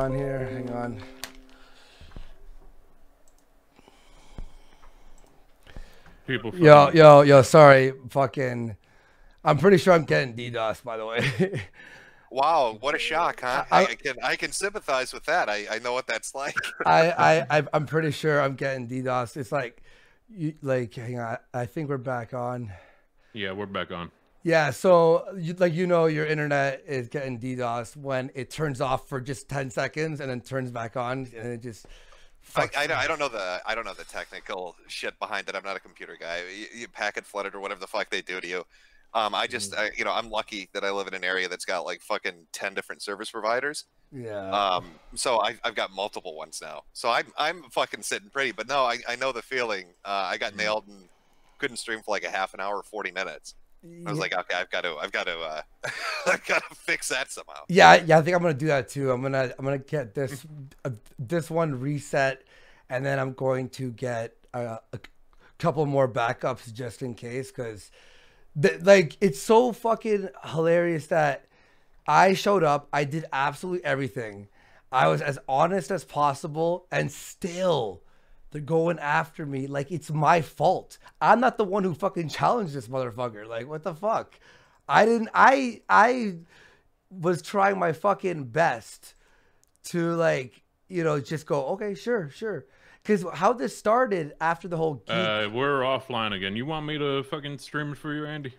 On here, hang on. People Yo, sorry, fucking. I'm pretty sure I'm getting DDoS, by the way. Wow, what a shock, huh? I- I can sympathize with that. I know what that's like. I'm pretty sure I'm getting DDoS. It's like, hang on. I think we're back on. Yeah, we're back on. Yeah, so your internet is getting DDoS when it turns off for just 10 seconds and then turns back on, and it just. I don't know the technical shit behind it. I'm not a computer guy. You packet flooded or whatever the fuck they do to you. I'm lucky that I live in an area that's got like fucking 10 different service providers. Yeah. So I've got multiple ones now. So I'm fucking sitting pretty. But no, I know the feeling. I got nailed and couldn't stream for like a half an hour, 40 minutes. I was like, okay, I've got to I've got to fix that somehow. Yeah, I think I'm gonna do that too. I'm gonna get this this one reset, and then I'm going to get a couple more backups just in case, because like it's so fucking hilarious that I showed up, I did absolutely everything, I was as honest as possible, and still they're going after me like it's my fault. I'm not the one who fucking challenged this motherfucker. Like, what the fuck? I was trying my fucking best to, like, just go, okay, sure. Because how this started after the whole we're offline again. You want me to fucking stream it for you, Andy?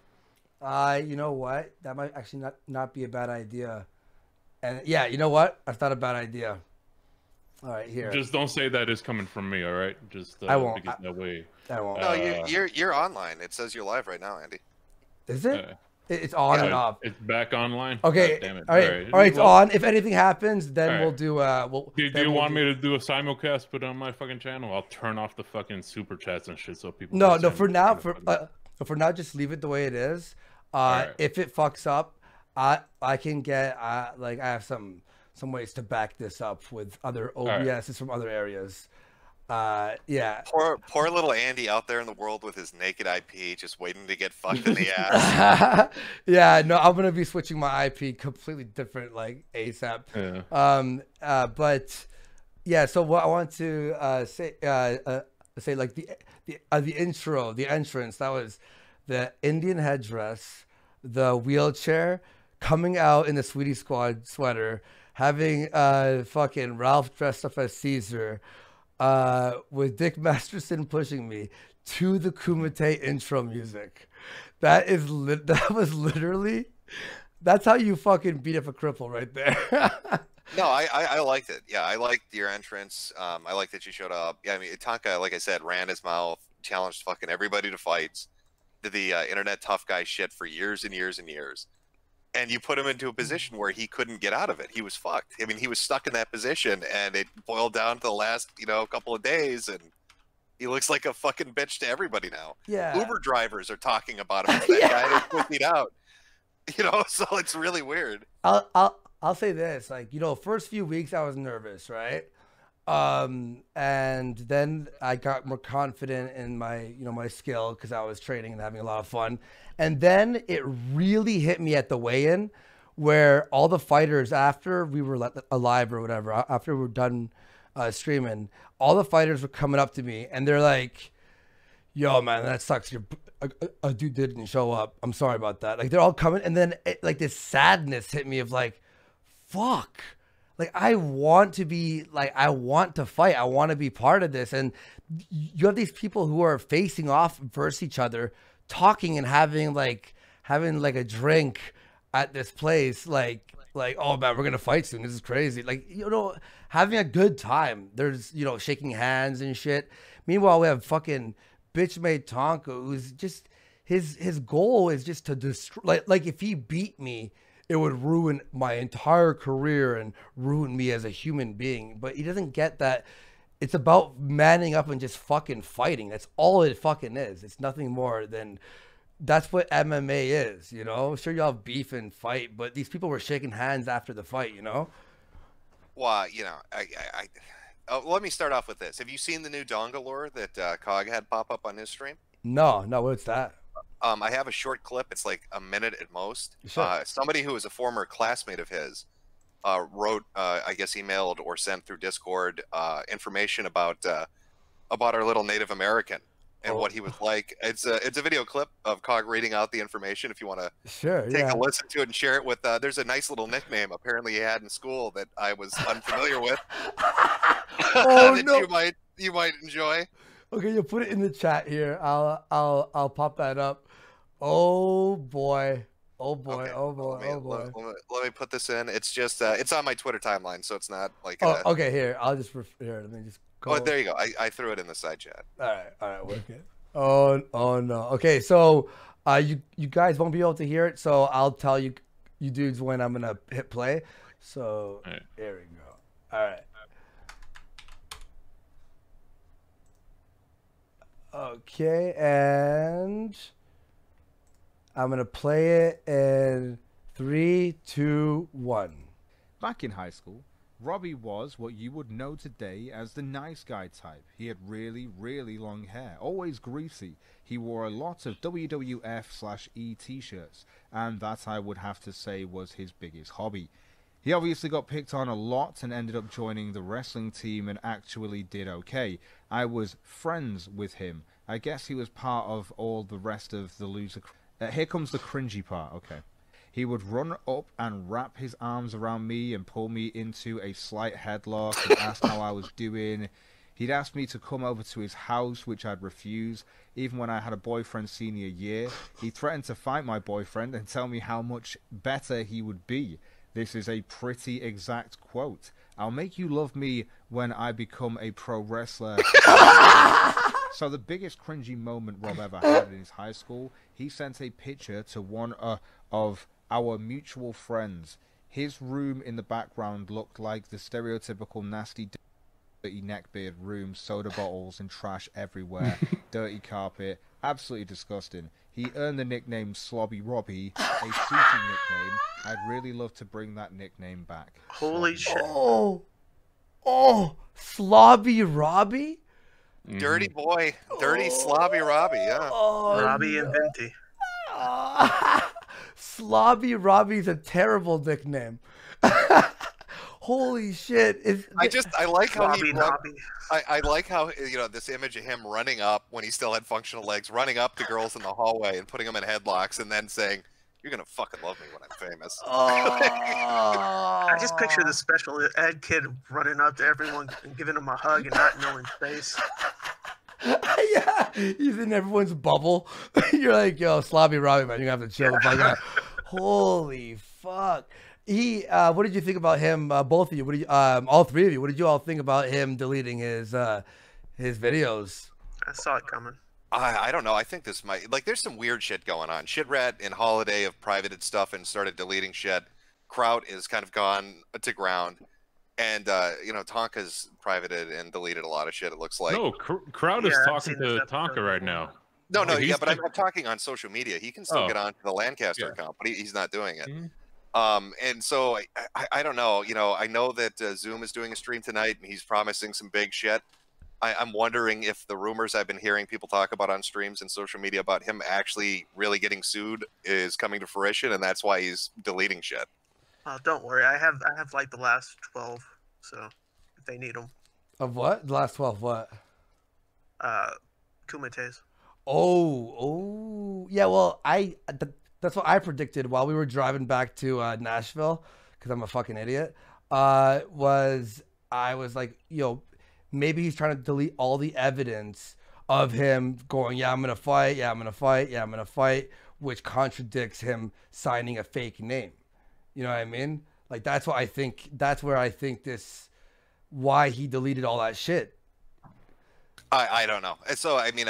You know what? That might actually not be a bad idea. And yeah, you know what? That's not a bad idea. All right, here. Just don't say that is coming from me, all right? Just I won't. because that way. I won't. No, you're online. It says you're live right now, Andy. Is it? It's on and off. It's back online. Okay. God damn it. All right. It's on. If anything happens, then we'll do. Do you want me to do a simulcast put on my fucking channel? I'll turn off the fucking super chats and shit so people. No. For now, just leave it the way it is. Right. If it fucks up, I can get I have some ways to back this up with other OBSs from other areas. Yeah. Poor little Andy out there in the world with his naked IP, just waiting to get fucked in the ass. Yeah, no, I'm gonna be switching my IP completely different, like ASAP. Yeah. But yeah, so what I want to say, like the intro, the entrance, that was the Indian headdress, the wheelchair, coming out in the Sweetie Squad sweater, having fucking Ralph dressed up as Caesar, with Dick Masterson pushing me to the Kumite intro music. That was literally, that's how you fucking beat up a cripple right there. No, I liked it. Yeah, I liked your entrance. I liked that you showed up. Yeah, I mean, Itanka, like I said, ran his mouth, challenged fucking everybody to fights, did the internet tough guy shit for years and years and years. And you put him into a position where he couldn't get out of it. He was fucked. I mean, he was stuck in that position, and it boiled down to the last, couple of days, and he looks like a fucking bitch to everybody now. Yeah. Uber drivers are talking about him as that guy that pussied out. So it's really weird. I'll say this, like, first few weeks I was nervous, right? And then I got more confident in my, my skill, because I was training and having a lot of fun. And then it really hit me at the weigh-in, where all the fighters, after we were alive or whatever, after we were done streaming, all the fighters were coming up to me and they're like, yo, man, that sucks. A dude didn't show up. I'm sorry about that. Like, they're all coming. And then this sadness hit me of like, fuck. Like, I want to be, like, I want to fight. I want to be part of this. And you have these people who are facing off versus each other, talking and having a drink at this place. Like, oh man, we're going to fight soon. This is crazy. Like, having a good time. There's, shaking hands and shit. Meanwhile, we have fucking bitch made Tonka, who's just, his goal is just to destroy, like if he beat me, it would ruin my entire career and ruin me as a human being. But he doesn't get that it's about manning up and just fucking fighting. That's all it fucking is. It's nothing more than, that's what MMA is, Sure, you have beef and fight, but these people were shaking hands after the fight, Well, let me start off with this. Have you seen the new Dongalore that Cog had pop up on his stream? No, what's that? I have a short clip. It's like a minute at most. Sure. Somebody who was a former classmate of his wrote, I guess, emailed or sent through Discord information about our little Native American and what he was like. It's a video clip of Cog reading out the information. If you want to take a listen to it and share it with, there's a nice little nickname apparently he had in school that I was unfamiliar with. That you might enjoy. Okay, you'll put it in the chat here. I'll pop that up. Oh boy. Oh boy. Okay. Oh boy. Oh boy. Let me put this in. It's just it's on my Twitter timeline, so it's not like. Okay. Here, I'll just here. Let me just. Oh, there you go. I threw it in the side chat. All right. We're good. Oh no. Okay, so you guys won't be able to hear it, so I'll tell you dudes when I'm gonna hit play. So there we go. All right. Okay, and I'm gonna play it in 3, 2, 1. Back in high school, Robbie was what you would know today as the nice guy type. He had really, really long hair, always greasy. He wore a lot of WWF/E t-shirts, and that I would have to say was his biggest hobby. He obviously got picked on a lot and ended up joining the wrestling team and actually did okay. I was friends with him. I guess he was part of all the rest of the loser. Here comes the cringy part, okay. He would run up and wrap his arms around me and pull me into a slight headlock and ask how I was doing. He'd ask me to come over to his house, which I'd refuse. Even when I had a boyfriend senior year, he threatened to fight my boyfriend and tell me how much better he would be. This is a pretty exact quote. I'll make you love me when I become a pro wrestler. So the biggest cringy moment Rob ever had in his high school, he sent a picture to one of our mutual friends. His room in the background looked like the stereotypical nasty, dirty neckbeard room, soda bottles and trash everywhere, dirty carpet, absolutely disgusting. He earned the nickname Slobby Robbie, a suiting nickname. I'd really love to bring that nickname back. Holy shit. Oh, Slobby Robbie? Dirty boy. Dirty Slobby Robbie, yeah. Robbie and Vinty. Slobby Robbie's a terrible nickname. Holy shit. I like how I like how, you know, this image of him running up when he still had functional legs, running up to girls in the hallway and putting them in headlocks and then saying, "You're gonna fucking love me when I'm famous." I just picture the special ed kid running up to everyone and giving them a hug and not knowing face. Yeah, he's in everyone's bubble. You're like, yo, Slobby Robbie, man, you have to chill the fuck out. Holy fuck. What did you think about him? Both of you, all three of you, what did you all think about him deleting his videos? I saw it coming. I don't know. I think this might, like, there's some weird shit going on. Shitrat and Holiday have privated stuff and started deleting shit. Kraut is kind of gone to ground. And, you know, Tonka's privated and deleted a lot of shit, it looks like. No, Kraut is talking to Tonka right now. No, yeah, but I'm talking on social media. He can still get on to the Lancaster account, but he's not doing it. And so I don't know. You know, I know that Zoom is doing a stream tonight, and he's promising some big shit. I'm wondering if the rumors I've been hearing people talk about on streams and social media about him actually really getting sued is coming to fruition, and that's why he's deleting shit. Don't worry, I have like the last 12, so if they need them. Of what? The last 12 what? Kumites. Oh, yeah. Well, that's what I predicted while we were driving back to Nashville, because I'm a fucking idiot. I was like, yo, maybe he's trying to delete all the evidence of him going, yeah, I'm gonna fight, yeah, I'm gonna fight, yeah, I'm gonna fight, which contradicts him signing a fake name. You know what I mean? Like, that's what I think. That's where I think why he deleted all that shit. I don't know. So, I mean,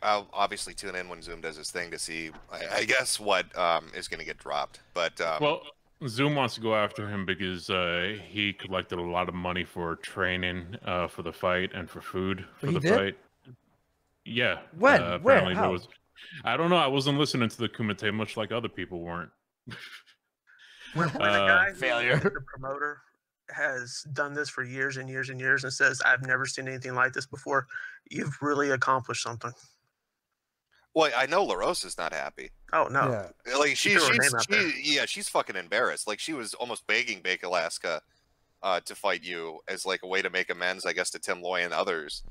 I'll obviously tune in when Zoom does his thing to see, I guess, what is going to get dropped. But well, Zoom wants to go after him because he collected a lot of money for training for the fight and for food for the fight. Yeah. When? Apparently Where? How? There was. I don't know. I wasn't listening to the Kumite much like other people weren't. When a guy, failure, the promoter, has done this for years and years and years and says, "I've never seen anything like this before," you've really accomplished something. Well, I know LaRosa's not happy. Oh no. Yeah. Like She threw her name out there. she's fucking embarrassed. Like she was almost begging Bake Alaska to fight you as like a way to make amends, I guess, to Tim Loy and others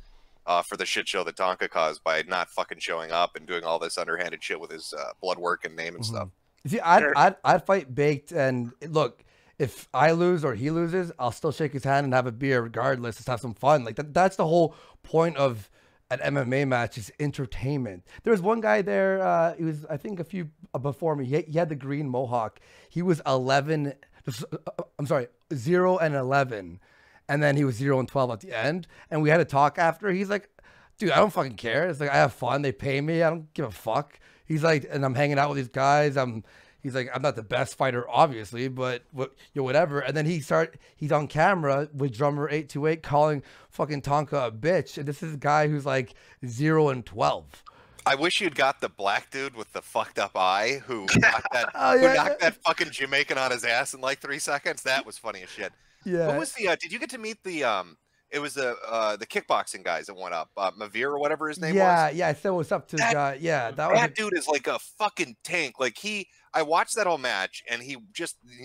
for the shit show that Tonka caused by not fucking showing up and doing all this underhanded shit with his blood work and name and stuff. See, I'd fight Baked, and look, if I lose or he loses, I'll still shake his hand and have a beer regardless. Just have some fun. Like that's the whole point of an MMA match, is entertainment. There was one guy there. He was, I think, a few before me. He had the green mohawk. He was 11. I'm sorry, 0 and 11, and then he was 0 and 12 at the end. And we had a talk after. He's like, "Dude, I don't fucking care. It's like I have fun. They pay me. I don't give a fuck." He's like, and I'm hanging out with these guys. He's like, I'm not the best fighter, obviously, but whatever. And then he's on camera with drummer 828 calling fucking Tonka a bitch. And this is a guy who's like 0 and 12. I wish you'd got the black dude with the fucked up eye who knocked that fucking Jamaican on his ass in like 3 seconds. That was funny as shit. Yeah. What was the? Did you get to meet the? It was the kickboxing guys that went up, Mavir or whatever his name was. Yeah. I said what's up to the guy. Yeah, that dude is like a fucking tank. Like I watched that whole match, and he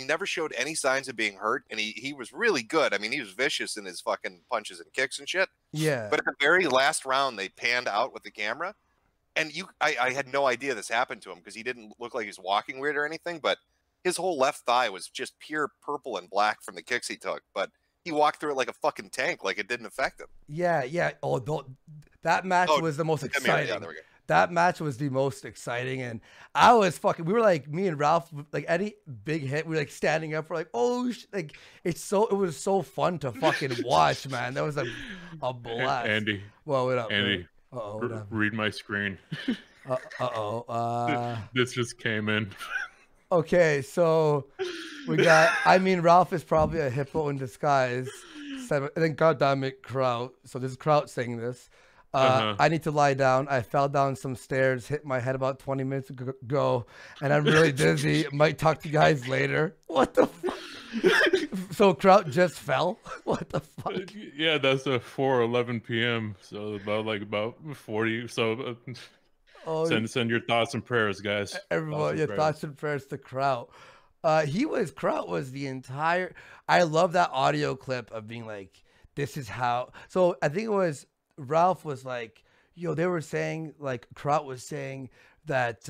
never showed any signs of being hurt, and he was really good. I mean, he was vicious in his fucking punches and kicks and shit. Yeah. But at the very last round, they panned out with the camera, and I had no idea this happened to him because he didn't look like he was walking weird or anything, but his whole left thigh was just pure purple and black from the kicks he took. But he walked through it like a fucking tank, like it didn't affect him. Yeah. Oh, that match was the most exciting. Yeah, there we go. That match was the most exciting, and I was fucking. We were like, me and Ralph, like any big hit, we were like standing up. We're like, oh, like it was so fun to fucking watch, man. That was a blast. Andy, well, what up, Andy? Read my screen. Uh-oh. This just came in. Okay, so we got. I mean, Ralph is probably a hippo in disguise. And then goddamn it, Kraut. So this is Kraut saying this. I need to lie down. I fell down some stairs, hit my head about 20 minutes ago, and I'm really dizzy. Might talk to you guys later. What the fuck? So Kraut just fell? What the fuck? Yeah, that's a 4:11 p.m. So about 40. So send your thoughts and prayers, guys. Everyone, thoughts and prayers to Kraut. Kraut was the entire. I love that audio clip of being like, this is how. So I think it was. Ralph was like, they were saying, like, Kraut was saying that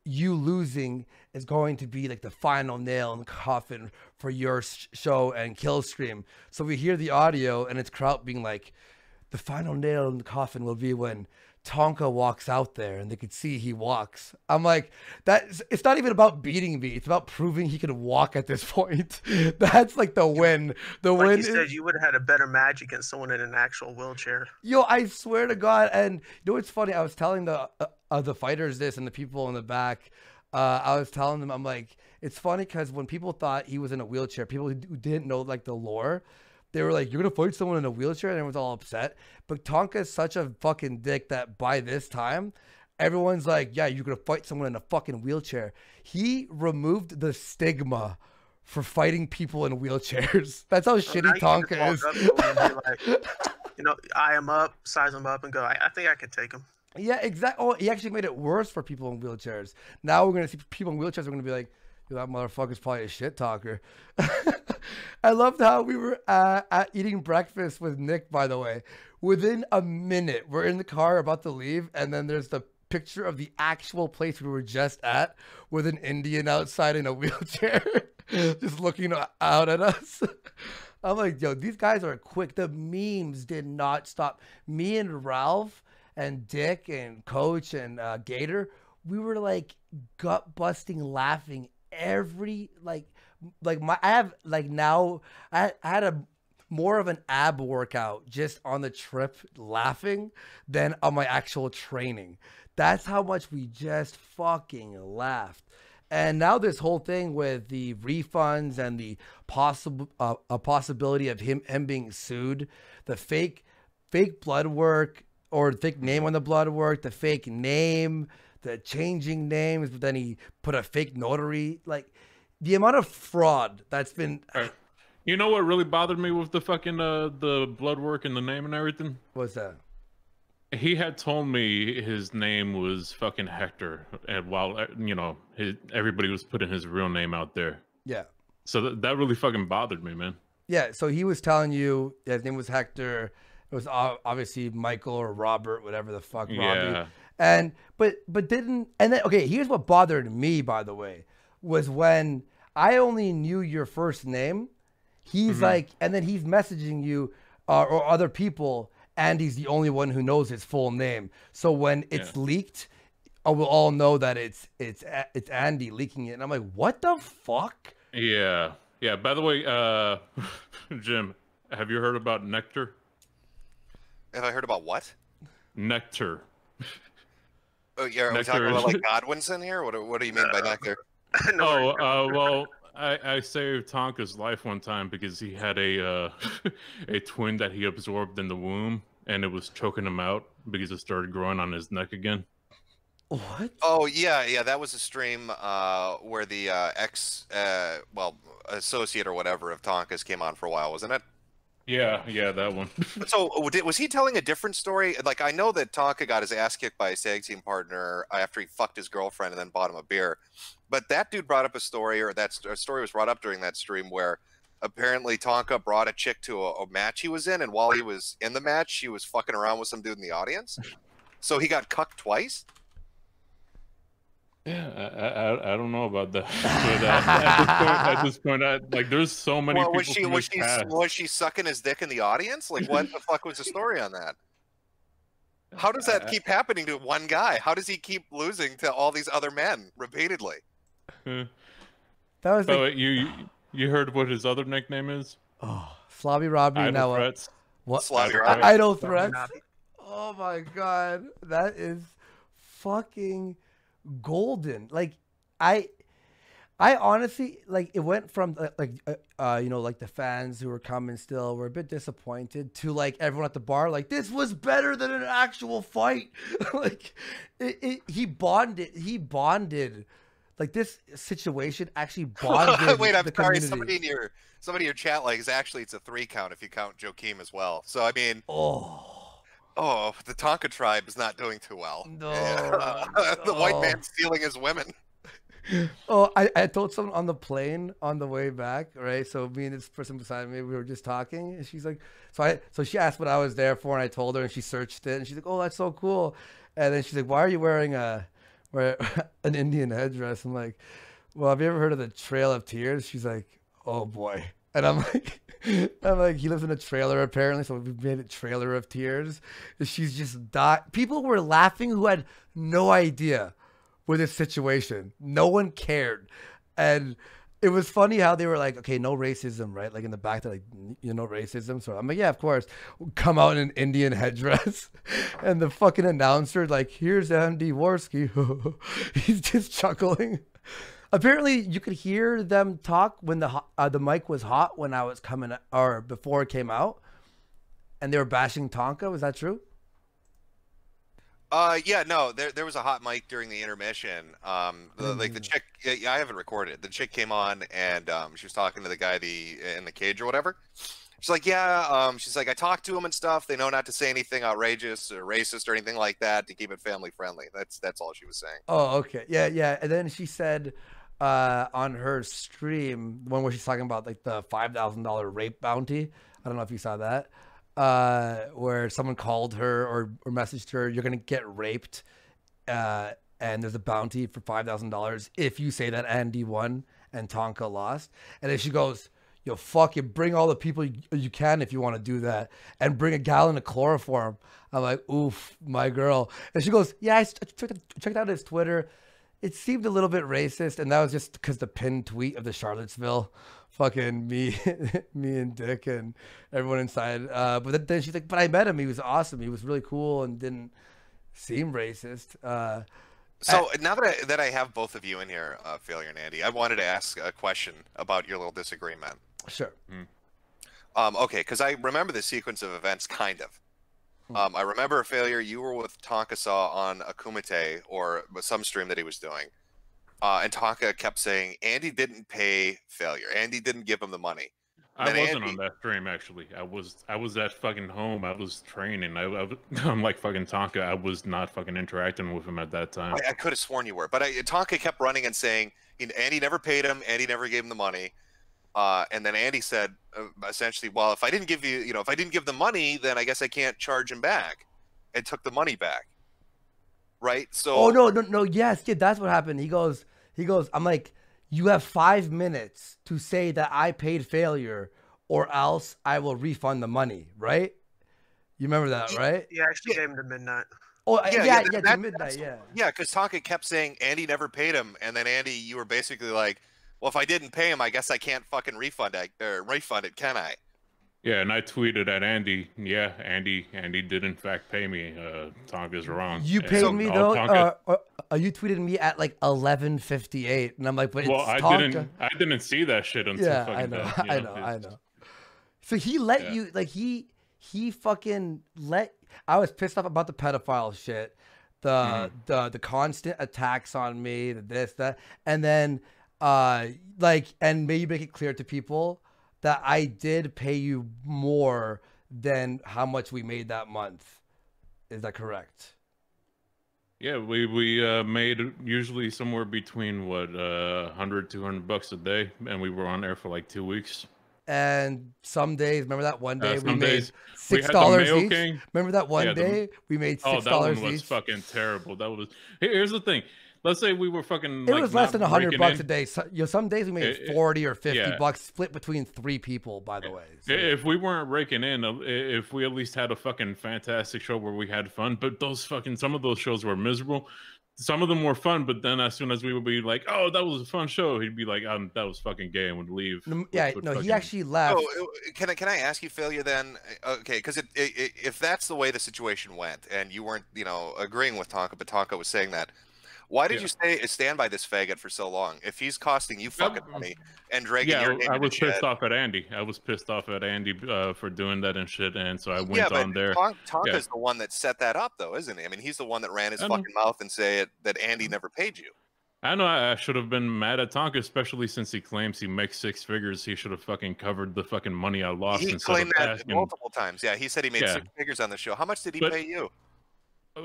you losing is going to be like the final nail in the coffin for your show and Killstream. So we hear the audio, and it's Kraut being like, the final nail in the coffin will be when Tonka walks out there and they could see he walks. I'm like, it's not even about beating me. It's about proving he can walk at this point. That's like the win. The like win. You said, you would have had a better match against someone in an actual wheelchair. Yo, I swear to God. And you know what's funny? I was telling the fighters this and the people in the back. I was telling them, I'm like, it's funny because when people thought he was in a wheelchair, people who didn't know like the lore, they were like, you're going to fight someone in a wheelchair? And everyone's all upset. But Tonka is such a fucking dick that by this time, everyone's like, yeah, you're going to fight someone in a fucking wheelchair. He removed the stigma for fighting people in wheelchairs. That's how shitty Tonka is. Eye him up, size him up, and go, I think I can take him. Yeah, exactly. Oh, he actually made it worse for people in wheelchairs. Now we're going to see people in wheelchairs are going to be like, that motherfucker's probably a shit talker. I loved how we were eating breakfast with Nick, by the way. Within a minute, we're in the car about to leave, and then there's the picture of the actual place we were just at with an Indian outside in a wheelchair just looking out at us. I'm like, yo, these guys are quick. The memes did not stop. Me and Ralph and Dick and Coach and Gator, we were like gut-busting laughing every I had a more of an ab workout just on the trip laughing than on my actual training. That's how much we just fucking laughed. And now this whole thing with the refunds and the possibility of him being sued, the fake blood work or fake name on the blood work, the fake name, the changing names, but then he put a fake notary. Like the amount of fraud that's been. You know what really bothered me with the fucking the blood work and the name and everything? What's that? He had told me his name was fucking Hector, and while everybody was putting his real name out there. Yeah. So that really fucking bothered me, man. Yeah. So he was telling you his name was Hector. It was obviously Michael or Robert, whatever the fuck, Robbie. Yeah. And but didn't, and then okay, here's what bothered me, by the way, was when I only knew your first name. He's like, and then he's messaging you or other people. Andy's the only one who knows his full name. So when it's leaked, we'll all know that it's Andy leaking it. And I'm like, what the fuck? Yeah. Yeah. By the way, Jim, have you heard about Nectar? Have I heard about what? Nectar. Oh, yeah, are we talking about like Godwinson here? What do you mean by Nectar? Well, I saved Tonka's life one time because he had a a twin that he absorbed in the womb, and it was choking him out because it started growing on his neck again. What? Oh yeah, that was a stream where the associate or whatever of Tonka's came on for a while, wasn't it? Yeah, that one. So was he telling a different story? Like, I know that Tonka got his ass kicked by his tag team partner after he fucked his girlfriend and then bought him a beer. But that dude brought up a story, or that story was brought up during that stream, where apparently Tonka brought a chick to a match he was in, and while he was in the match, she was fucking around with some dude in the audience. So he got cucked twice? Yeah, I don't know about that. But at this point, like, there's so many people. Was she sucking his dick in the audience? Like, what the fuck was the story on that? How does that keep happening to one guy? How does he keep losing to all these other men repeatedly? That was like, you heard what his other nickname is? Oh, Slobby Robbie. Idle Threats. What? Slobby Robbie. Idle Threats. Oh my god, that is fucking golden. Like, I honestly, like, it went from like the fans who were coming still were a bit disappointed to like everyone at the bar like, this was better than an actual fight. Like he bonded like, this situation actually bonded. Wait, I'm the sorry. community. Somebody in your chat, like, is actually, it's a 3 count if you count Joakim as well. So I mean, oh, the Tonka tribe is not doing too well. No, the white man stealing his women. Oh, I told someone on the plane on the way back, right? So me and this person beside me, we were just talking, and she's like, so she asked what I was there for, and I told her, and she searched it, and she's like, oh, that's so cool. And then she's like, why are you wearing an Indian headdress? I'm like, well, have you ever heard of the Trail of Tears? She's like, oh boy. And I'm like, he lives in a trailer apparently, so we made it Trailer of Tears. And she's just died. People were laughing who had no idea with this situation. No one cared. And it was funny how they were like, okay, no racism, right? Like in the back, they're like, no racism. So I'm like, yeah, of course. Come out in an Indian headdress. And the fucking announcer, like, here's Andywarski. He's just chuckling. Apparently, you could hear them talk when the mic was hot when I was coming, or before it came out. And they were bashing Tonka. Was that true? Yeah, no, there was a hot mic during the intermission. Like the chick, yeah, I haven't recorded. The chick came on and she was talking to the guy in the cage or whatever. She's like, yeah, she's like, I talked to him and stuff. They know not to say anything outrageous or racist or anything like that to keep it family friendly. That's all she was saying. Oh, okay, yeah. And then she said on her stream, one where she's talking about like the $5,000 rape bounty. I don't know if you saw that. Where someone called her or messaged her, you're gonna get raped, and there's a bounty for $5,000 if you say that Andy won and Tonka lost. And then she goes, yo, fuck it, bring all the people you can if you want to do that, and bring a gallon of chloroform. I'm like, oof, my girl. And she goes, yeah, I checked out his Twitter. It seemed a little bit racist, and that was just because the pinned tweet of the Charlottesville, fucking me and Dick and everyone inside. But then she's like, but I met him. He was awesome. He was really cool and didn't seem racist. So now that I have both of you in here, Failure and Andy, I wanted to ask a question about your little disagreement. Sure. Okay, because I remember the sequence of events, kind of. I remember, Failure, you were with Tonka Saw on a Kumite or some stream that he was doing. And Tonka kept saying, Andy didn't pay Failure. Andy didn't give him the money. I wasn't on that stream actually. I was at fucking home. I was training. I'm like fucking Tonka. I was not fucking interacting with him at that time. I could have sworn you were, but Tonka kept running and saying Andy never paid him. Andy never gave him the money. And then Andy said essentially, well, if I didn't give you, if I didn't give the money, then I guess I can't charge him back, and took the money back. Right. So. Oh no. Yes, yeah, that's what happened. He goes. I'm like, you have 5 minutes to say that I paid failure, or else I will refund the money. Right? You remember that, right? Yeah, actually gave him to midnight. Oh yeah, to midnight. Yeah. Yeah, because Tonka kept saying Andy never paid him, and then Andy, you were basically like, well, if I didn't pay him, I guess I can't fucking refund it, can I? Yeah, and I tweeted at Andy. Yeah, Andy did in fact pay me. Tonka's wrong. You paid me though. You tweeted me at like 11:58, and I'm like, but well, it's Tonka. I didn't see that shit until I know. So he let you like he fucking let. I was pissed off about the pedophile shit, the constant attacks on me, that, and then and maybe make it clear to people that I did pay you more than how much we made that month. Is that correct? Yeah, we made usually somewhere between what $100-200 a day, and we were on there for like 2 weeks. And some days, remember that one day we made $6 each? King. Remember that one day we made $6 each? Oh, that one was fucking terrible. That was. Here's the thing. Let's say we were fucking. It was less than $100 a day. So, some days we made 40 or 50 bucks, split between 3 people. By the way, so, if we weren't raking in, if we at least had a fucking fantastic show where we had fun, but some of those shows were miserable. Some of them were fun, but then as soon as we would be like, "Oh, that was a fun show," he'd be like, "That was fucking gay," and would leave. He actually left. Oh, can I ask you, Failure? Then, okay, because if that's the way the situation went, and you weren't, agreeing with Tonka, but Tonka was saying that. Why did you stand by this faggot for so long? If he's costing you fucking money and dragging your name I was into pissed shit. off at Andy. I was pissed off at Andy for doing that and shit, and so I went on there. Tonka's the one that set that up, though, isn't he? I mean, he's the one that ran his fucking mouth and say that Andy never paid you. I know I should have been mad at Tonka, especially since he claims he makes 6 figures. He should have fucking covered the fucking money I lost. He claimed that multiple times. Yeah, he said he made 6 figures on the show. How much did he pay you?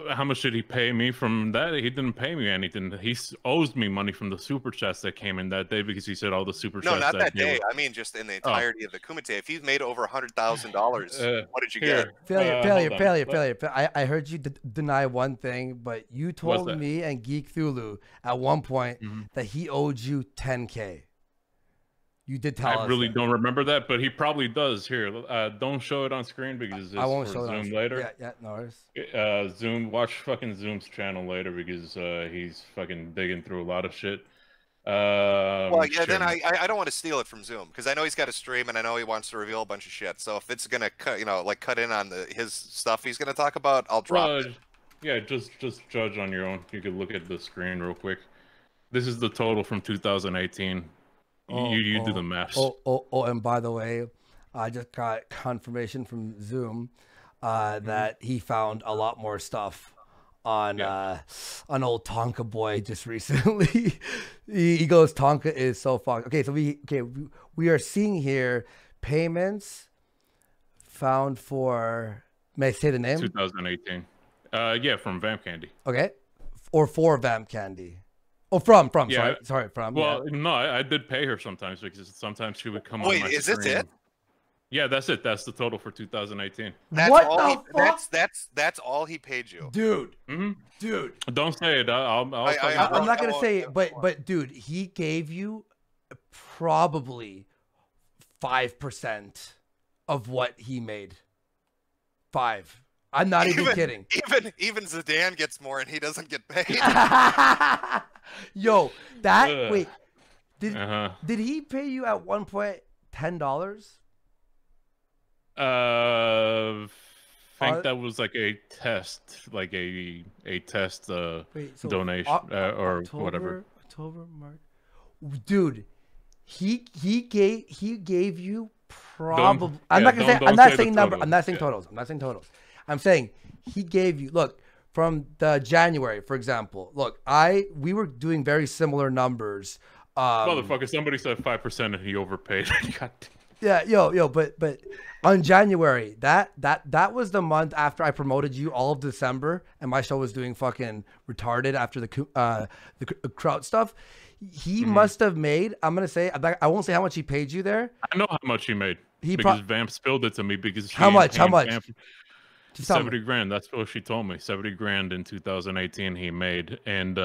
How much did he pay me from that? He didn't pay me anything. He owes me money from the super chats that came in that day because he said all the super chats. No, not that day. I mean, just in the entirety of the Kumite. If he's made over $100,000, what did you get? Failure. I heard you deny one thing, but you told me and Geek Thulu at one point that he owed you 10K. You did tell us. I really don't remember that, but he probably does. Here, don't show it on screen because I won't for show Zoom it later. Yeah, no worries. Watch fucking Zoom's channel later because he's fucking digging through a lot of shit. Well, yeah, then I don't want to steal it from Zoom because I know he's got a stream and I know he wants to reveal a bunch of shit. So if it's gonna cut in on his stuff he's gonna talk about, I'll drop it. Yeah, just judge on your own. You can look at the screen real quick. This is the total from 2018. You do the math. And by the way, I just got confirmation from Zoom that he found a lot more stuff on old Tonka boy just recently. he goes, Tonka is so fucked. Okay, so we are seeing here payments found for. May I say the name? 2018. From Vamp Candy. Okay, or for Vamp Candy. Oh, from. Yeah. Sorry, from. Well, no, I did pay her sometimes because sometimes she would come on my screen. Wait, is this it? Yeah, that's it. That's the total for 2018. That's all he paid you, dude. Dude, don't say it. I'm not gonna say it, but dude, he gave you probably 5% of what he made. 5. I'm not even kidding. Even Zidane gets more and he doesn't get paid. Yo, wait. Did he pay you at one point $10? I think that was like a test, like a test donation or whatever. October, March. Dude, he gave you probably. I'm not saying totals. I'm saying he gave you, look, from the January, for example. Look, we were doing very similar numbers. Motherfucker, somebody said 5% and he overpaid. God. Yeah, yo, but on January, that was the month after I promoted you all of December, and my show was doing fucking retarded after the crowd stuff. He must have made. I'm gonna say I won't say how much he paid you there. I know how much he made because Vamp spilled it to me because how much? Vamp 70 grand. That's what she told me. 70 grand in 2018 he made, and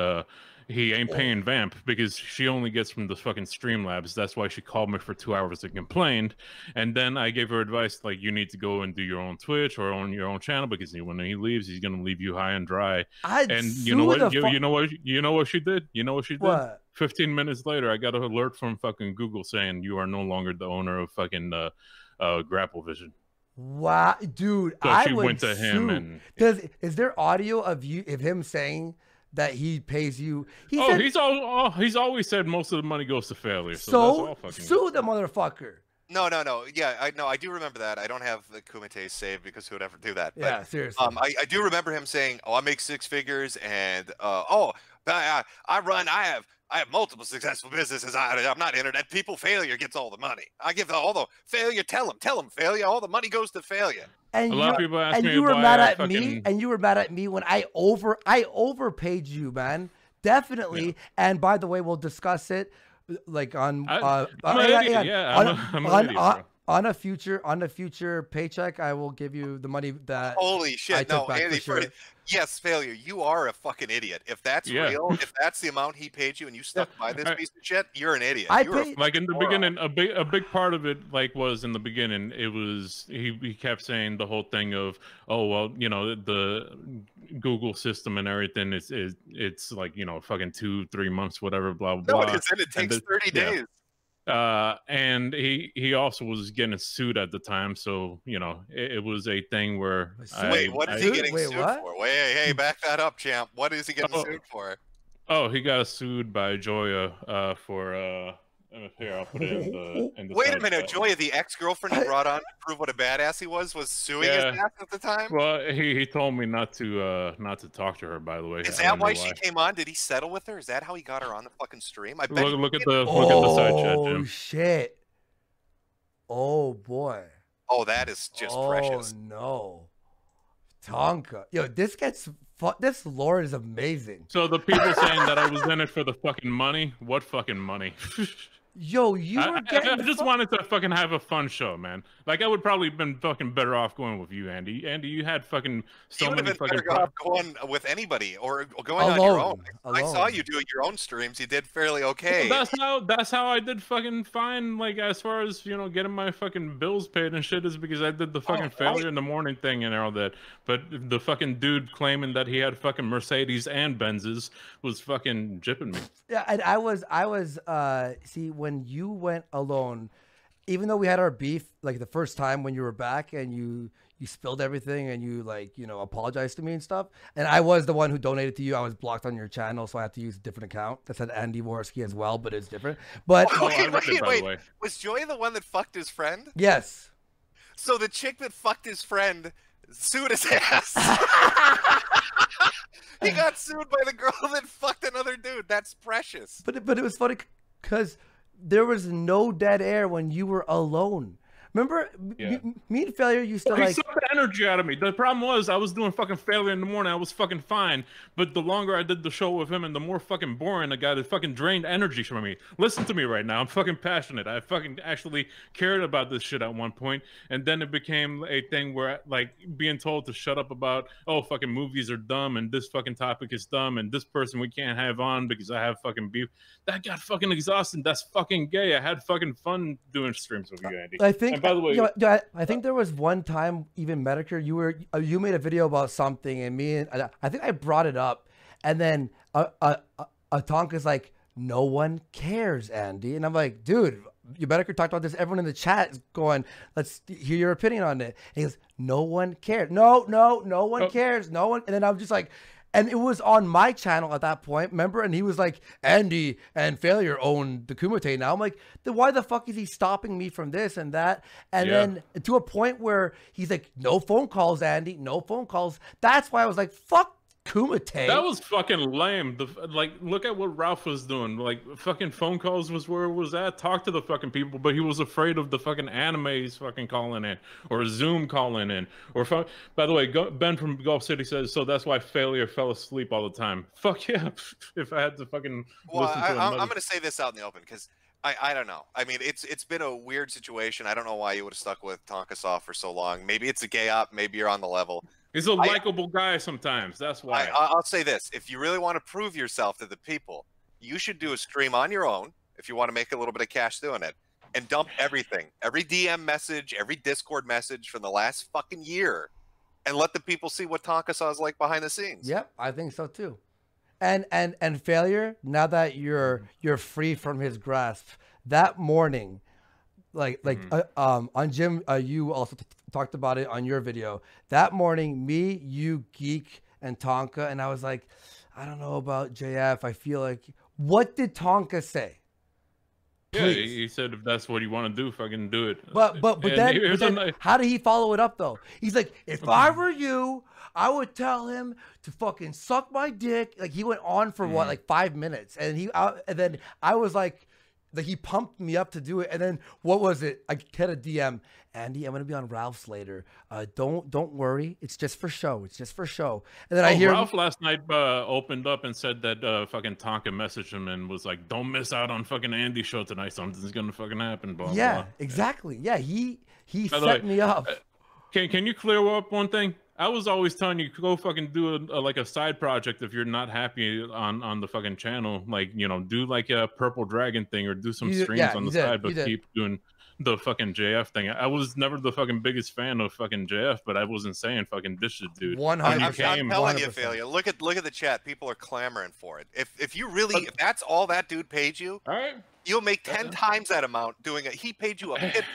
he ain't paying Vamp because she only gets from the fucking Streamlabs. That's why she called me for 2 hours and complained. And then I gave her advice like, you need to go and do your own Twitch or on your own channel because when he leaves, he's gonna leave you high and dry. And you know what? You know what? You know what she did? You know what she did? What? 15 minutes later, I got an alert from fucking Google saying you are no longer the owner of fucking Grapple Vision. Wow, dude! So she went to him and is there audio of him saying that he pays you? He's always said most of the money goes to failure. So that's all fucking sue the motherfucker. No. Yeah, I do remember that. I don't have the Kumite saved because who would ever do that? But, Yeah, seriously. I do remember him saying, "Oh, I make 6 figures, and I have multiple successful businesses. I'm not internet people. Failure gets all the money. I give all the failure. Tell them failure. All the money goes to failure." And a lot of people ask me you were why mad I at me, and you were mad at me when I overpaid you, man. Definitely. Yeah. And by the way, we'll discuss it like on on a future paycheck. I will give you the money that. Holy shit! I took back Andy, for sure. Yes, failure. You are a fucking idiot. If that's real, if that's the amount he paid you, and you stuck by this piece of shit, you're an idiot. Like in the beginning, a big part of it, like was in the beginning, it was he kept saying the whole thing of, oh well, you know, the Google system and everything it's like, you know, fucking 2-3 months, whatever, blah blah. No, it takes 30 days. And he also was getting sued at the time, so you know it was a thing where. Wait, what is he getting sued for? Wait, hey, back that up, champ. What is he getting sued for? Oh, he got sued by Joya for. Here, I'll put it in the Wait a minute, Joya, the ex-girlfriend he brought on to prove what a badass he was suing his ass at the time? Well, he told me not to talk to her, by the way. Is that why she came on? Did he settle with her? Is that how he got her on the fucking stream? I bet look at the side chat, Jim. Oh shit. Oh boy. Oh, that is just precious. Oh no. Tonka. Yo, this lore is amazing. So the people saying that I was in it for the fucking money, what fucking money? Yo, you were getting. I just wanted to fucking have a fun show, man. Like I would probably have been fucking better off going with you, Andy. Andy, you had fucking so many fucking. Better off going with anybody or going on your own. I saw you do your own streams. You did fairly okay. Well, that's how I did fucking fine. Like as far as you know, getting my fucking bills paid and shit is because I did the fucking failure in the morning thing and all that. But the fucking dude claiming that he had fucking Mercedes and Benzes was fucking jipping me. Yeah, and I was see when you went alone, even though we had our beef like the first time when you were back and you spilled everything and you like, you know, apologized to me and stuff, and I was the one who donated to you. I was blocked on your channel, so I had to use a different account that said Andywarski as well, but it's different. But wait, was Joy the one that fucked his friend? Yes. So the chick that fucked his friend sued his ass. He got sued by the girl that fucked another dude. That's precious. But it was funny because there was no dead air when you were alone. Remember, me and Failure used to he sucked the energy out of me. The problem was I was doing fucking Failure in the morning. I was fucking fine. But the longer I did the show with him and the more fucking boring I got, it fucking drained energy from me. Listen to me right now. I'm fucking passionate. I fucking actually cared about this shit at one point. And then it became a thing where like being told to shut up about, oh, fucking movies are dumb and this fucking topic is dumb and this person we can't have on because I have fucking beef. That got fucking exhausting. That's fucking gay. I had fucking fun doing streams with you, Andy. I think. By the way, you know, I think there was one time, even Metokur, you made a video about something, and I think I brought it up, and then Tonka's like, no one cares, Andy, and I'm like, dude, you Metokur talked about this. Everyone in the chat is going, let's hear your opinion on it. And he goes, no one cares. No one cares. No one. And then I'm just like. And it was on my channel at that point, remember? And he was like, Andy and Failure own the Kumite now. I'm like, then why the fuck is he stopping me from this and that? And then to a point where he's like, no phone calls, Andy, no phone calls. That's why I was like, fuck Kumite. That was fucking lame. Like, look at what Ralph was doing. Like, fucking phone calls was where it was at. Talk to the fucking people, but he was afraid of the fucking animes fucking calling in, or Zoom calling in, or by the way, Ben from Gulf City says, so that's why Failure fell asleep all the time. Fuck yeah! If I had to fucking listen to another... I'm gonna say this out in the open because I don't know. I mean, it's been a weird situation. I don't know why you would have stuck with Tonkasoft for so long. Maybe it's a gay op. Maybe you're on the level. He's a likable guy sometimes. That's why. I'll say this. If you really want to prove yourself to the people, you should do a stream on your own if you want to make a little bit of cash doing it. And dump everything. Every DM message, every Discord message from the last fucking year. And let the people see what Tonkasaw is like behind the scenes. Yep, I think so too. And Failure, now that you're free from his grasp, that morning, on Jim, you also talked about it on your video. That morning, me, you, Geek, and Tonka, and I was like, I don't know about JF. I feel like, what did Tonka say? Please. Yeah, he said if that's what you want to do, fucking do it. But then how did he follow it up though? He's like, if I were you, I would tell him to fucking suck my dick. Like he went on for what, like 5 minutes, and then I was like he pumped me up to do it. And then what was it? I get a DM, Andy, I'm gonna be on Ralph's later. Don't worry, it's just for show. It's just for show. And then I hear Ralph last night opened up and said that fucking Tonka messaged him and was like, "Don't miss out on fucking Andy's show tonight. Something's gonna fucking happen." Blah, yeah, blah. exactly. Yeah, he set me up. Can you clear up one thing? I was always telling you, go fucking do like a side project if you're not happy on the fucking channel. Like, you know, do like a Purple Dragon thing or do some streams on the side, but keep doing the fucking JF thing. I was never the fucking biggest fan of fucking JF, but I wasn't saying fucking dish it, dude. 100%. I'm telling you, Failure. Look at the chat. People are clamoring for it. If you really, if that's all that dude paid you, all right, you'll make 10 times that amount doing it. He paid you a pittance.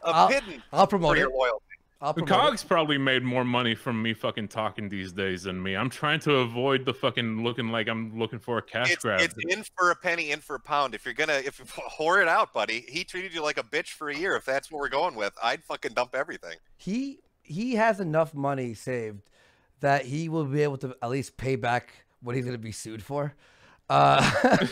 I'll promote it. Your loyalty. Cogs probably made more money from me fucking talking these days than me. I'm trying to avoid the fucking looking like I'm looking for a cash grab. It's in for a penny, in for a pound. If you whore it out, buddy, he treated you like a bitch for a year. If that's what we're going with, I'd fucking dump everything. He has enough money saved that he will be able to at least pay back what he's gonna be sued for. But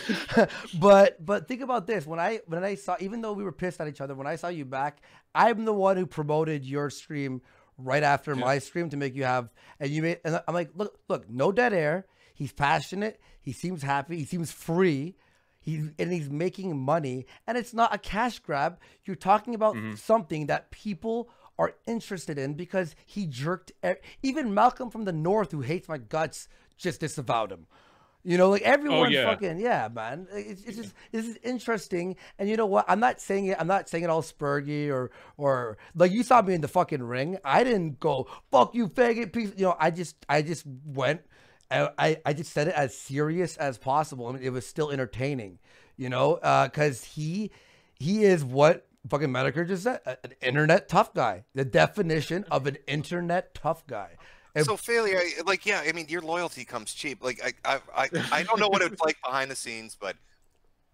think about this. When I saw, even though we were pissed at each other, when I saw you back, I'm the one who promoted your stream right after my stream to make you have, and I'm like, look, no dead air. He's passionate. He seems happy. He seems free. He's making money, and it's not a cash grab. You're talking about something that people are interested in because he jerked. Even Malcolm from the North, who hates my guts, just disavowed him. You know, like everyone fucking, man. It's just, this is interesting. And you know what? I'm not saying it all spurgy or like you saw me in the fucking ring. I didn't go, fuck you, faggot piece. You know, I just went, I just said it as serious as possible. I mean, it was still entertaining, you know, cause he is what fucking Metokur just said, an internet tough guy, the definition of an internet tough guy. So Failure, like, yeah, I mean, your loyalty comes cheap. Like, I don't know what it was like behind the scenes, but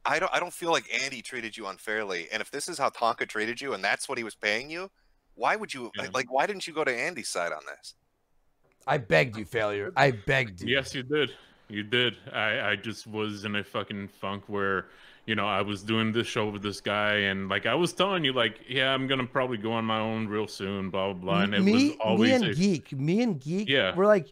I don't feel like Andy treated you unfairly. And if this is how Tonka treated you, and that's what he was paying you, why would you like? Why didn't you go to Andy's side on this? I begged you, Failure. I begged you. Yes, you did. You did. I just was in a fucking funk where, you know, I was doing this show with this guy, and like I was telling you, like, yeah, I'm gonna probably go on my own real soon, blah blah blah. And it was always me and Geek, we're like,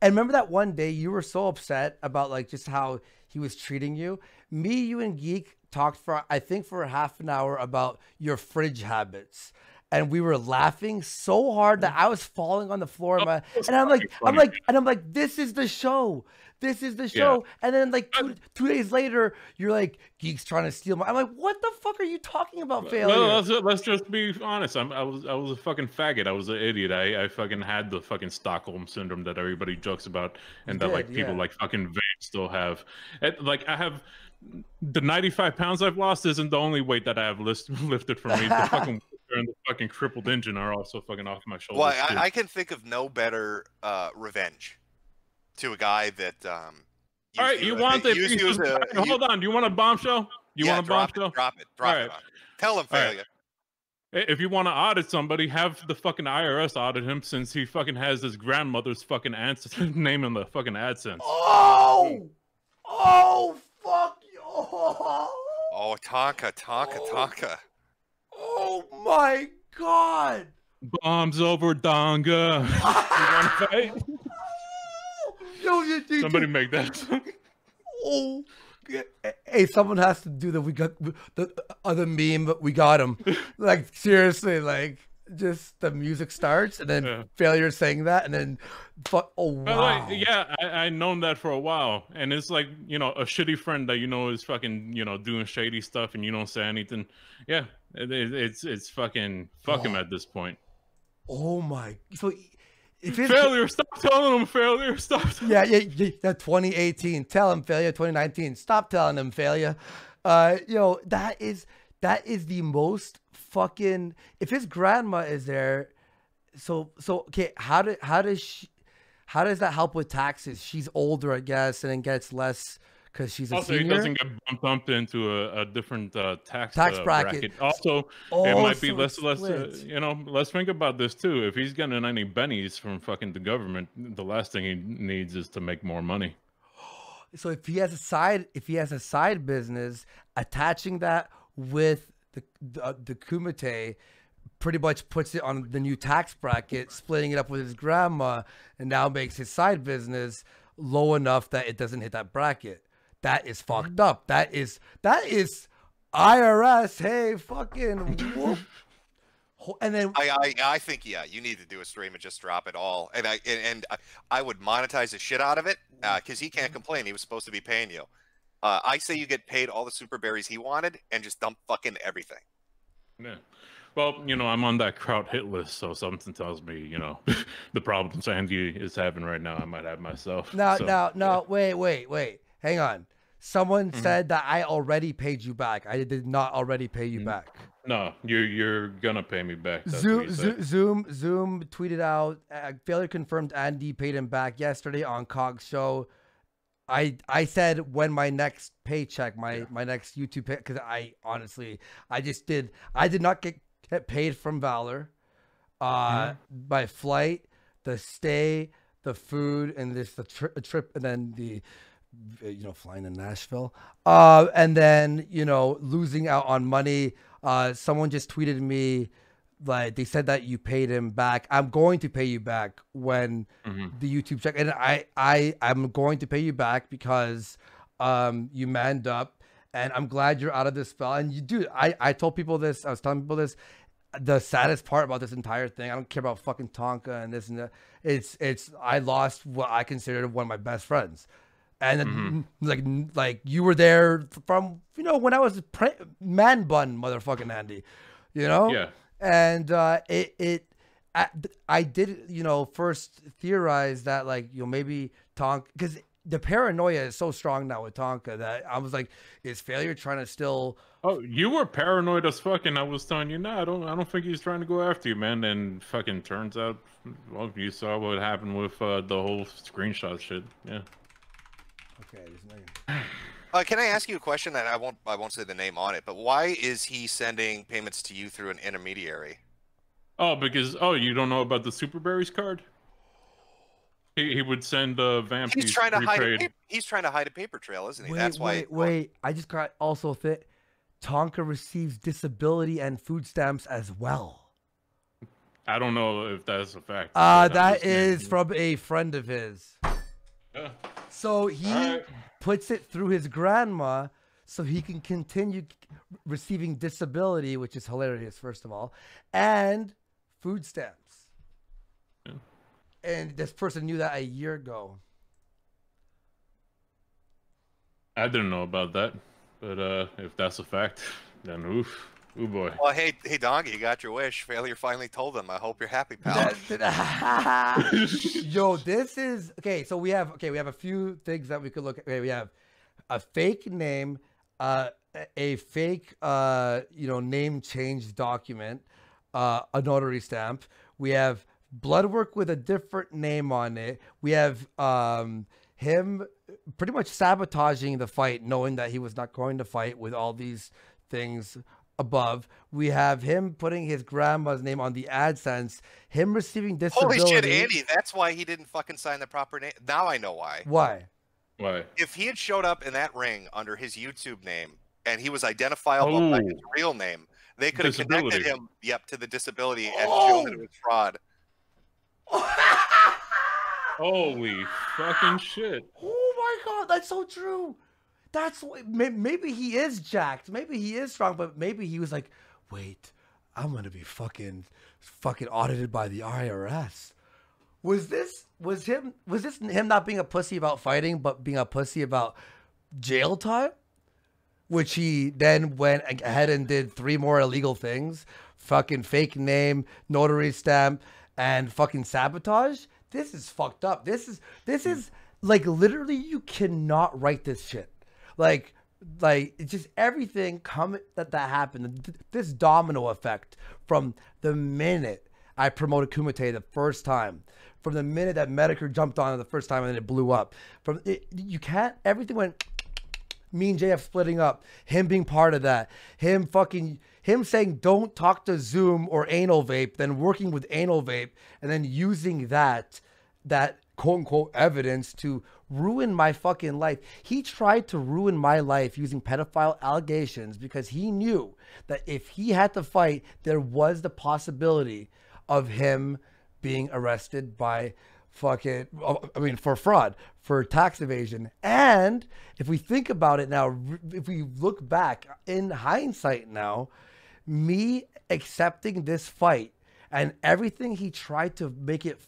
and remember that one day you were so upset about like just how he was treating you. Me, you, and Geek talked for I think for half an hour about your fridge habits. And we were laughing so hard that I was falling on the floor. And I'm like, this is the show. This is the show. Yeah. And then like two days later, you're like, Geek's trying to steal my. I'm like, what the fuck are you talking about, Failure? Well, let's just be honest. I was a fucking faggot. I was an idiot. I fucking had the fucking Stockholm syndrome that everybody jokes about, and that like people like fucking Vane still have. Like I have. The 95 pounds I've lost isn't the only weight that I have lifted from me. The fucking and the fucking crippled engine are also fucking off my shoulders. Well, I can think of no better revenge to a guy that. All right, you want it? Hold on. Do you want a bombshell? You want a bombshell? Drop it. Tell him, Failure. If you want to audit somebody, have the fucking IRS audit him, since he fucking has his grandmother's fucking aunt's name in the fucking AdSense. Oh! Oh, fuck you! Oh, Tonka. Oh my god! Bombs over Donga. You want to fight? Yo, Somebody make that. Oh, hey, someone has to do the other meme, but we got him. Like, seriously, like, just the music starts and then failure saying that and then oh wow. Like, yeah, I known that for a while, and it's like, you know, a shitty friend that you know is fucking, you know, doing shady stuff and you don't say anything. Yeah, it's fucking fuck him at this point. Oh my, so if failure, stop telling him failure, stop. Yeah, 2018, tell him failure. 2019, stop telling him failure. Yo, that is the most fucking. If his grandma is there, so okay, how does that help with taxes? She's older, I guess, and then gets less because she's a senior. He doesn't get bumped into a different tax bracket. Also, it might be less. You know, let's think about this too. If he's getting any bennies from fucking the government, the last thing he needs is to make more money. So if he has a side business, attaching that with the kumite pretty much puts it on the new tax bracket, splitting it up with his grandma, and now makes his side business low enough that it doesn't hit that bracket. That is fucked up. That is IRS. Hey, fucking whoop. And then I think you need to do a stream and just drop it all. And I would monetize the shit out of it because he can't complain. He was supposed to be paying you. I say you get paid all the super berries he wanted and just dump fucking everything. Yeah. Well, you know, I'm on that crowd hit list, so something tells me, you know, the problems Andy is having right now, I might have myself. No, wait. Hang on. Someone said that I already paid you back. I did not already pay you back. No, you're gonna pay me back. That's Zoom tweeted out, failure confirmed Andy paid him back yesterday on Cog's show. I said when my next paycheck, my next YouTube pay, because I did not get paid from Valor. My flight, the stay, the food, and the trip, and then the flying to Nashville, and then losing out on money. Someone just tweeted me, like, they said that you paid him back. I'm going to pay you back when the YouTube check, and I'm going to pay you back because you manned up, and I'm glad you're out of this spell. And you do. I told people this. I was telling people this. The saddest part about this entire thing, I don't care about fucking Tonka and this and that. It's I lost what I considered one of my best friends. And like you were there from when I was man bun motherfucking Andy, Yeah. And I did first theorize that maybe Tonka, because the paranoia is so strong now with Tonka that I was like, is failure trying to still? Oh, you were paranoid as fuck, and I was telling you, I don't think he's trying to go after you, man. And fucking turns out, well, you saw what happened with the whole screenshot shit. Yeah. Okay, can I ask you a question that I won't say the name on it, but why is he sending payments to you through an intermediary? Oh, because you don't know about the Super Berries card? He would send Vamp. He's trying to hide a paper trail, isn't he? That's why. Wait. I just got also fit. Tonka receives disability and food stamps as well. I don't know if that's a fact. That is from a friend of his. Yeah. So he puts it through his grandma so he can continue receiving disability, which is hilarious, first of all, and food stamps. Yeah. And this person knew that a year ago. I didn't know about that, but if that's a fact, then oof. Oh boy. Well, hey, Dongy, you got your wish. Failure finally told them. I hope you're happy, pal. Yo, this is okay. So we have a few things that we could look at. Okay, we have a fake name, a fake name change document, a notary stamp. We have blood work with a different name on it. We have him pretty much sabotaging the fight, knowing that he was not going to fight with all these things. above. We have him putting his grandma's name on the AdSense. Him receiving Holy disability. shit, Andy! That's why he didn't fucking sign the proper name. Now I know why. Why? Why? If he had showed up in that ring under his YouTube name and he was identifiable by his real name, they could have connected him, to the disability and shown that it was fraud. Holy fucking shit! Oh my god, that's so true. That's maybe he is jacked, maybe he is strong, but maybe he was like, wait, I'm gonna be fucking audited by the IRS. Was this him not being a pussy about fighting, but being a pussy about jail time? Which he then went ahead and did 3 more illegal things: fucking fake name, notary stamp, and fucking sabotage. This is fucked up. This is like literally you cannot write this shit. Like it's just everything that happened. This domino effect from the minute I promoted Kumite the first time, from the minute that Metokur jumped on it the first time and then it blew up. Everything went. Me and JF splitting up, him being part of that, him saying don't talk to Zoom or anal vape, then working with anal vape, and then using that quote unquote evidence to ruin my fucking life. He tried to ruin my life using pedophile allegations because he knew that if he had to fight, there was the possibility of him being arrested by for fraud, for tax evasion. And if we think about it now, if we look back in hindsight now, me accepting this fight and everything he tried to make it,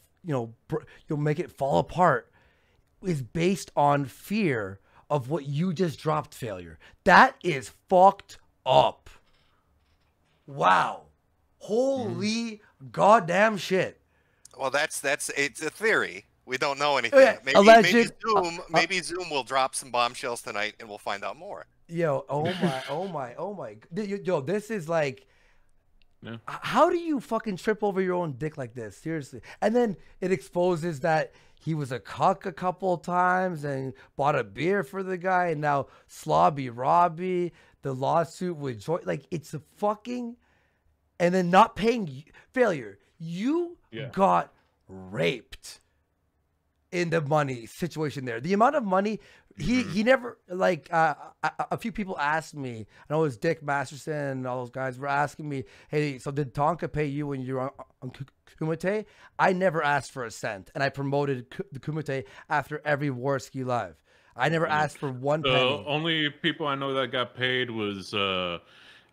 make it fall apart is based on fear of what you just dropped, failure. That is fucked up. Wow. Holy goddamn shit. Well, it's a theory. We don't know anything. Maybe Zoom will drop some bombshells tonight, and we'll find out more. Yo, oh my. Yo, this is like, how do you fucking trip over your own dick like this? Seriously. And then it exposes that he was a cuck a couple of times and bought a beer for the guy, and now Slobby Robbie, the lawsuit with Joy, like it's a fucking, and then not paying failure. You got raped in the money situation there. The amount of money he never, like, a few people asked me, I know it was Dick Masterson and all those guys were asking me, hey, so did Tonka pay you when you were on Kumite? I never asked for a cent, and I promoted the Kumite after every Warski live. I never asked for one penny. The only people I know that got paid was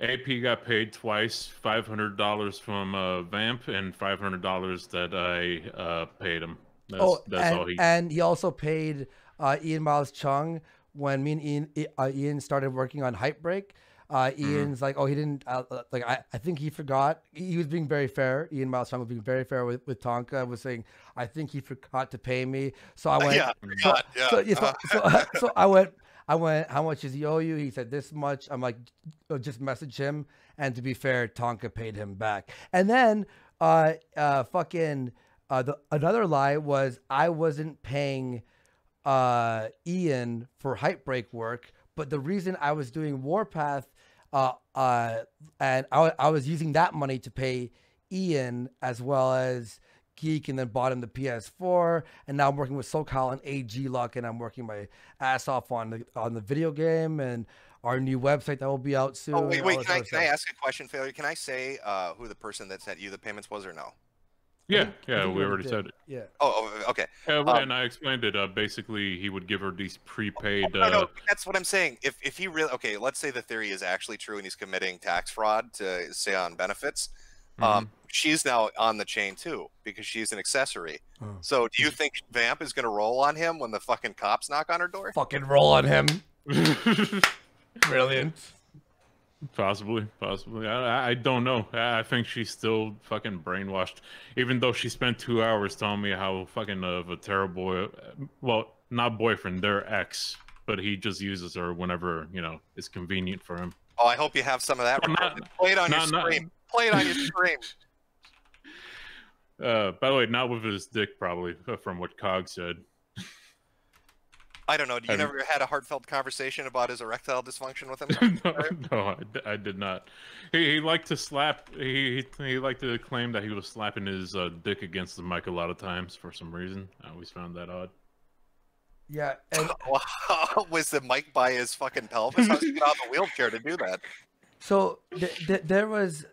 AP got paid twice, $500 from Vamp and $500 that I paid him. That's all he. And he also paid Ian Miles Chung when me and Ian started working on Hype Break. Ian's like, oh, he didn't I think he forgot. He was being very fair. Ian Miles Chung was being very fair with Tonka. Was saying, I think he forgot to pay me. So I went. So I went, how much does he owe you? He said this much. I'm like, just message him. And to be fair, Tonka paid him back. And then another lie was I wasn't paying Ian for Hype Break work, but the reason I was doing Warpath and I was using that money to pay Ian as well as Geek, and then bought him the PS4, and now I'm working with SoCal and AG Luck, and I'm working my ass off on the video game and our new website that will be out soon. Oh, wait, can I ask a question, Failure? Can I say who the person that sent you the payments was or no? Yeah, we already said it. Yeah. Oh, okay. And I explained it. Basically, he would give her these prepaid. No, that's what I'm saying. If he really, okay, let's say the theory is actually true and he's committing tax fraud to stay on benefits. She's now on the chain too because she's an accessory. So do you think Vamp is going to roll on him when the fucking cops knock on her door? Fucking roll on him. Brilliant. Possibly. I don't know. I think she's still fucking brainwashed, even though she spent 2 hours telling me how fucking of a terrible, well, not boyfriend, their ex, but he just uses her whenever, it's convenient for him. Oh, I hope you have some of that. Play it on your stream. Play it on your stream. By the way, not with his dick, probably, from what Cog said. I don't know. You never had a heartfelt conversation about his erectile dysfunction with him? No, I did not. He liked to slap. He liked to claim that he was slapping his dick against the mic a lot of times for some reason. I always found that odd. Yeah. And was the mic by his fucking pelvis? How did he get out of the wheelchair to do that? so there was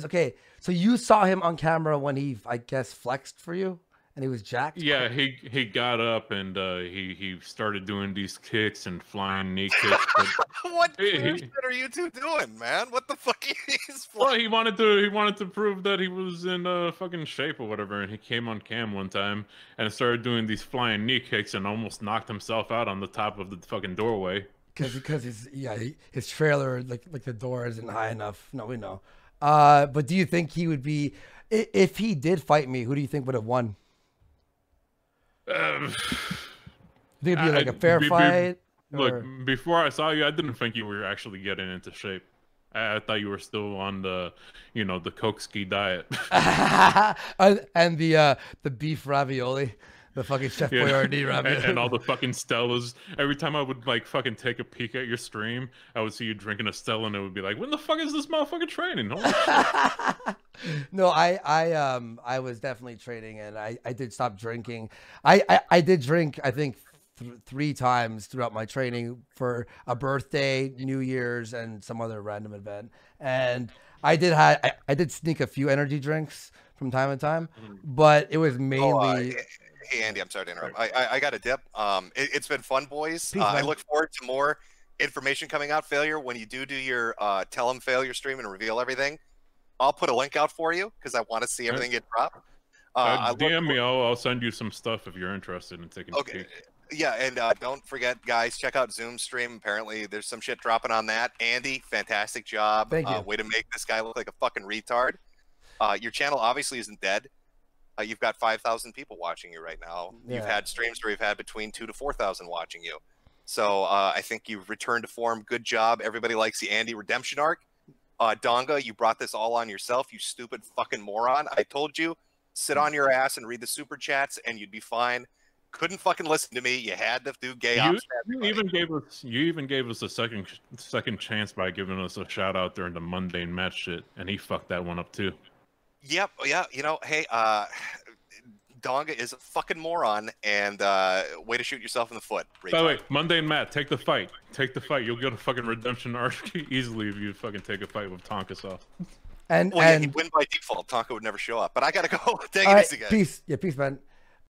okay. So you saw him on camera when he, I guess, flexed for you, and he was jacked. Yeah, he got up and he started doing these kicks and flying knee kicks. But What shit are you two doing, man? What the fuck is? well, he wanted to prove that he was in fucking shape or whatever, and he came on cam one time and started doing these flying knee kicks and almost knocked himself out on the top of the fucking doorway. Because his trailer, like the door isn't high enough. No, we know. But do you think he would be, if he did fight me, who do you think would have won? I think it'd be like a fair fight? Look, before I saw you, I didn't think you were actually getting into shape. I thought you were still on the, the Coke ski diet. And the beef ravioli. The fucking Chef Boyardee ravioli. And all the fucking Stellas. Every time I would like fucking take a peek at your stream, I would see you drinking a Stella, and it would be like, when the fuck is this motherfucker training? Holy shit. No, I was definitely training, and I did stop drinking. I did drink, I think, 3 times throughout my training for a birthday, New Year's, and some other random event. And I did sneak a few energy drinks from time to time, but it was mainly. Hey Andy, I'm sorry to interrupt. I got a dip. It's been fun, boys. Peace, I man. look forward to more information coming out. Failure, when you do your tell them failure stream and reveal everything, I'll put a link out for you because I want to see everything get dropped. DM me. I'll send you some stuff if you're interested in taking a peek. Yeah, and don't forget, guys, check out Zoom stream. Apparently, there's some shit dropping on that. Andy, fantastic job. Thank you. Way to make this guy look like a fucking retard. Your channel obviously isn't dead. You've got 5,000 people watching you right now. Yeah. You've had streams where you've had between 2,000 to 4,000 watching you. So I think you've returned to form. Good job. Everybody likes the Andy redemption arc. Donga, you brought this all on yourself, you stupid fucking moron. I told you, sit on your ass and read the super chats, and you'd be fine. Couldn't fucking listen to me. You had to do gay ops. You even gave us a second chance by giving us a shout out during the mundane match shit, and he fucked that one up too. Yep. Yeah. Hey, Donga is a fucking moron, and way to shoot yourself in the foot. By the way, Mundane Matt, take the fight. Take the fight. You'll get a fucking redemption arc easily if you fucking take a fight with Tonkasoft. And yeah, he'd win by default. Tonka would never show up. But I gotta go. Take it easy, guys. Peace. Yeah, peace, man.